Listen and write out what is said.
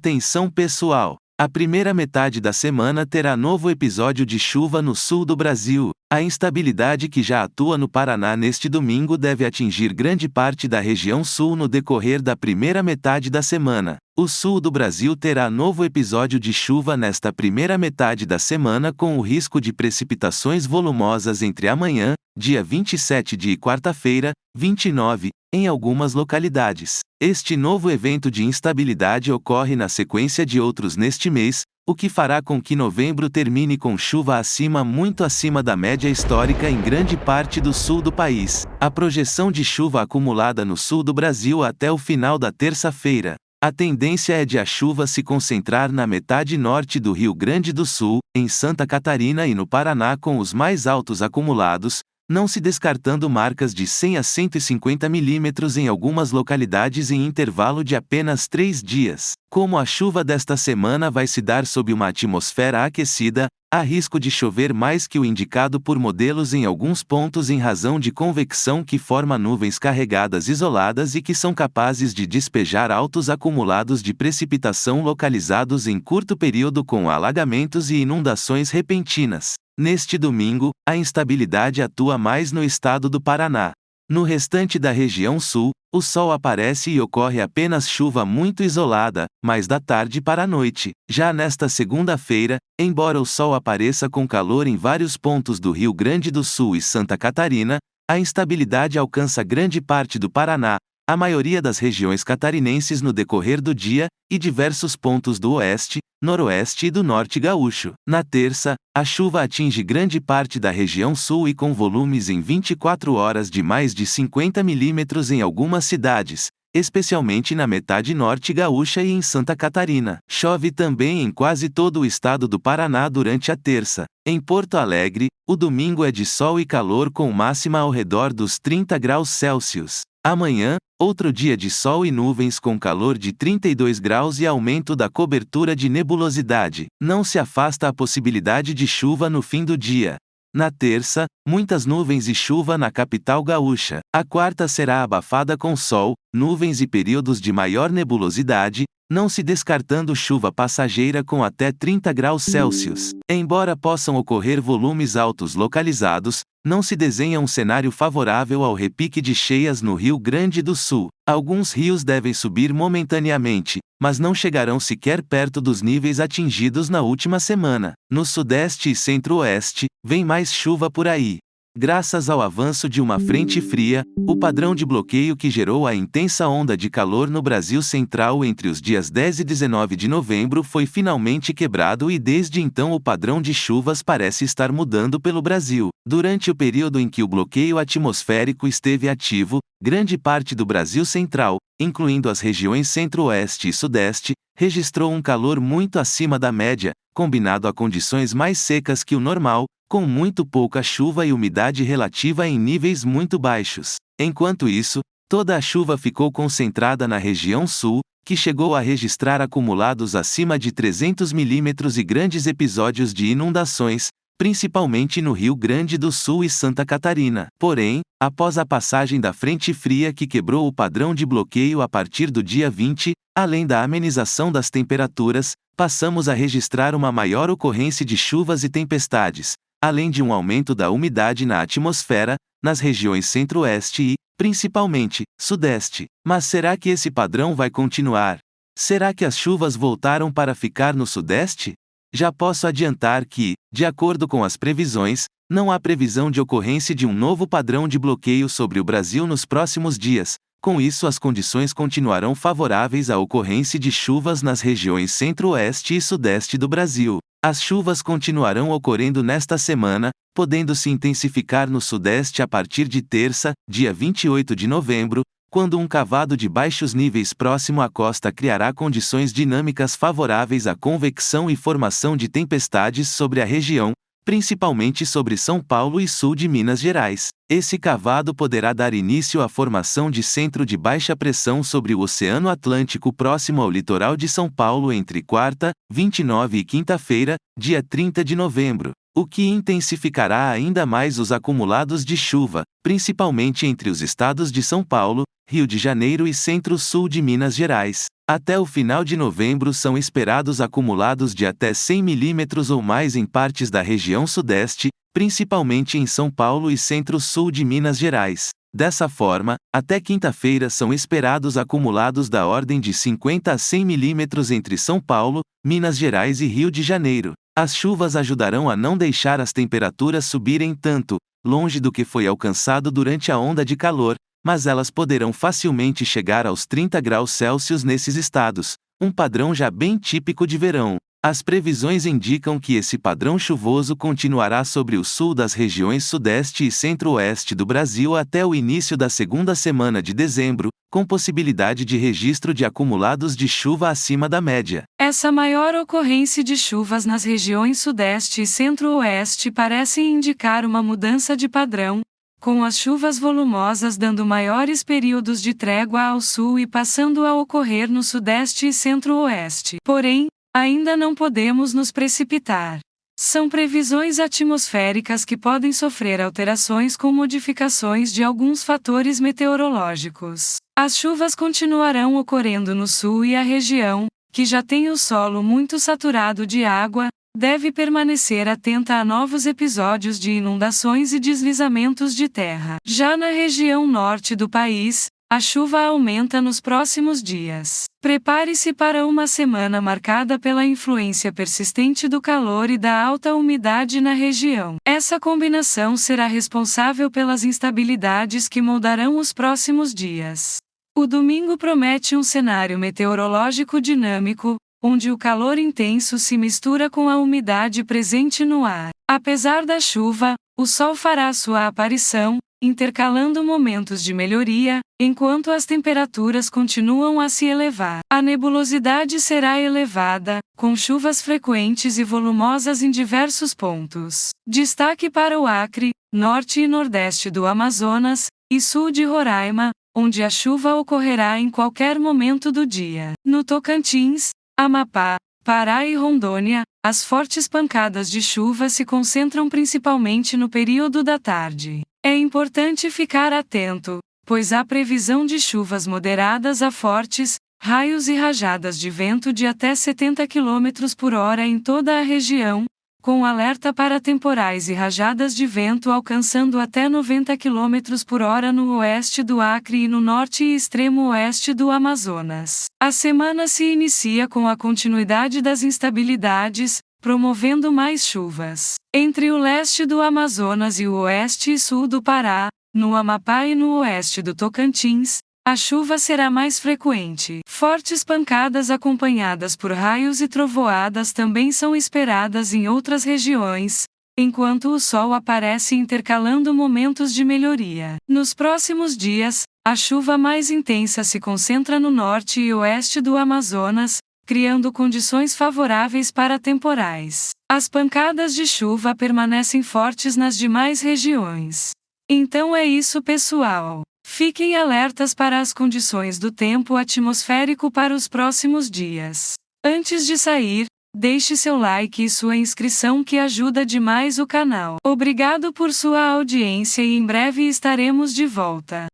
Atenção pessoal! A primeira metade da semana terá novo episódio de chuva no sul do Brasil. A instabilidade que já atua no Paraná neste domingo deve atingir grande parte da região sul no decorrer da primeira metade da semana. O sul do Brasil terá novo episódio de chuva nesta primeira metade da semana, com o risco de precipitações volumosas entre amanhã, dia 27 e quarta-feira, 29, em algumas localidades. Este novo evento de instabilidade ocorre na sequência de outros neste mês, o que fará com que novembro termine com chuva muito acima da média histórica em grande parte do sul do país. A projeção de chuva acumulada no sul do Brasil até o final da terça-feira. A tendência é de a chuva se concentrar na metade norte do Rio Grande do Sul, em Santa Catarina e no Paraná, com os mais altos acumulados, não se descartando marcas de 100 a 150 milímetros em algumas localidades em intervalo de apenas 3 dias. Como a chuva desta semana vai se dar sob uma atmosfera aquecida, há risco de chover mais que o indicado por modelos em alguns pontos em razão de convecção que forma nuvens carregadas isoladas e que são capazes de despejar altos acumulados de precipitação localizados em curto período, com alagamentos e inundações repentinas. Neste domingo, a instabilidade atua mais no estado do Paraná. No restante da região sul, o sol aparece e ocorre apenas chuva muito isolada, mais da tarde para a noite. Já nesta segunda-feira, embora o sol apareça com calor em vários pontos do Rio Grande do Sul e Santa Catarina, a instabilidade alcança grande parte do Paraná, a maioria das regiões catarinenses no decorrer do dia, e diversos pontos do oeste, noroeste e do norte gaúcho. Na terça, a chuva atinge grande parte da região sul e com volumes em 24 horas de mais de 50 milímetros em algumas cidades, especialmente na metade norte gaúcha e em Santa Catarina. Chove também em quase todo o estado do Paraná durante a terça. Em Porto Alegre, o domingo é de sol e calor com máxima ao redor dos 30 graus Celsius. Amanhã, outro dia de sol e nuvens com calor de 32 graus e aumento da cobertura de nebulosidade. Não se afasta a possibilidade de chuva no fim do dia. Na terça, muitas nuvens e chuva na capital gaúcha. A quarta será abafada com sol, nuvens e períodos de maior nebulosidade, não se descartando chuva passageira com até 30 graus Celsius. Embora possam ocorrer volumes altos localizados, não se desenha um cenário favorável ao repique de cheias no Rio Grande do Sul. Alguns rios devem subir momentaneamente, mas não chegarão sequer perto dos níveis atingidos na última semana. No sudeste e centro-oeste, vem mais chuva por aí. Graças ao avanço de uma frente fria, o padrão de bloqueio que gerou a intensa onda de calor no Brasil Central entre os dias 10 e 19 de novembro foi finalmente quebrado e desde então o padrão de chuvas parece estar mudando pelo Brasil. Durante o período em que o bloqueio atmosférico esteve ativo, grande parte do Brasil Central, incluindo as regiões Centro-Oeste e Sudeste, registrou um calor muito acima da média, combinado a condições mais secas que o normal, com muito pouca chuva e umidade relativa em níveis muito baixos. Enquanto isso, toda a chuva ficou concentrada na região sul, que chegou a registrar acumulados acima de 300 milímetros e grandes episódios de inundações, principalmente no Rio Grande do Sul e Santa Catarina. Porém, após a passagem da frente fria que quebrou o padrão de bloqueio a partir do dia 20, além da amenização das temperaturas, passamos a registrar uma maior ocorrência de chuvas e tempestades, além de um aumento da umidade na atmosfera, nas regiões centro-oeste e, principalmente, sudeste. Mas será que esse padrão vai continuar? Será que as chuvas voltaram para ficar no sudeste? Já posso adiantar que, de acordo com as previsões, não há previsão de ocorrência de um novo padrão de bloqueio sobre o Brasil nos próximos dias. Com isso, as condições continuarão favoráveis à ocorrência de chuvas nas regiões centro-oeste e sudeste do Brasil. As chuvas continuarão ocorrendo nesta semana, podendo se intensificar no sudeste a partir de terça, dia 28 de novembro, quando um cavado de baixos níveis próximo à costa criará condições dinâmicas favoráveis à convecção e formação de tempestades sobre a região, principalmente sobre São Paulo e sul de Minas Gerais. Esse cavado poderá dar início à formação de centro de baixa pressão sobre o Oceano Atlântico próximo ao litoral de São Paulo entre quarta, 29 e quinta-feira, dia 30 de novembro. o que intensificará ainda mais os acumulados de chuva, principalmente entre os estados de São Paulo, Rio de Janeiro e Centro-Sul de Minas Gerais. Até o final de novembro são esperados acumulados de até 100 milímetros ou mais em partes da região sudeste, principalmente em São Paulo e Centro-Sul de Minas Gerais. Dessa forma, até quinta-feira são esperados acumulados da ordem de 50 a 100 milímetros entre São Paulo, Minas Gerais e Rio de Janeiro. As chuvas ajudarão a não deixar as temperaturas subirem tanto, longe do que foi alcançado durante a onda de calor, mas elas poderão facilmente chegar aos 30 graus Celsius nesses estados, um padrão já bem típico de verão. As previsões indicam que esse padrão chuvoso continuará sobre o sul das regiões sudeste e centro-oeste do Brasil até o início da segunda semana de dezembro, com possibilidade de registro de acumulados de chuva acima da média. Essa maior ocorrência de chuvas nas regiões sudeste e centro-oeste parece indicar uma mudança de padrão, com as chuvas volumosas dando maiores períodos de trégua ao sul e passando a ocorrer no sudeste e centro-oeste. Porém, ainda não podemos nos precipitar. São previsões atmosféricas que podem sofrer alterações com modificações de alguns fatores meteorológicos. As chuvas continuarão ocorrendo no sul e a região, que já tem o solo muito saturado de água, deve permanecer atenta a novos episódios de inundações e deslizamentos de terra. Já na região norte do país, a chuva aumenta nos próximos dias. Prepare-se para uma semana marcada pela influência persistente do calor e da alta umidade na região. Essa combinação será responsável pelas instabilidades que moldarão os próximos dias. O domingo promete um cenário meteorológico dinâmico, onde o calor intenso se mistura com a umidade presente no ar. Apesar da chuva, o sol fará sua aparição, intercalando momentos de melhoria, enquanto as temperaturas continuam a se elevar. A nebulosidade será elevada, com chuvas frequentes e volumosas em diversos pontos. Destaque para o Acre, norte e nordeste do Amazonas, e sul de Roraima, onde a chuva ocorrerá em qualquer momento do dia. No Tocantins, Amapá, Pará e Rondônia, as fortes pancadas de chuva se concentram principalmente no período da tarde. É importante ficar atento, pois há previsão de chuvas moderadas a fortes, raios e rajadas de vento de até 70 km por hora em toda a região, com alerta para temporais e rajadas de vento alcançando até 90 km por hora no oeste do Acre e no norte e extremo oeste do Amazonas. A semana se inicia com a continuidade das instabilidades, promovendo mais chuvas. Entre o leste do Amazonas e o oeste e sul do Pará, no Amapá e no oeste do Tocantins, a chuva será mais frequente. Fortes pancadas acompanhadas por raios e trovoadas também são esperadas em outras regiões, enquanto o sol aparece intercalando momentos de melhoria. Nos próximos dias, a chuva mais intensa se concentra no norte e oeste do Amazonas, criando condições favoráveis para temporais. As pancadas de chuva permanecem fortes nas demais regiões. Então é isso, pessoal. Fiquem alertas para as condições do tempo atmosférico para os próximos dias. Antes de sair, deixe seu like e sua inscrição que ajuda demais o canal. Obrigado por sua audiência e em breve estaremos de volta.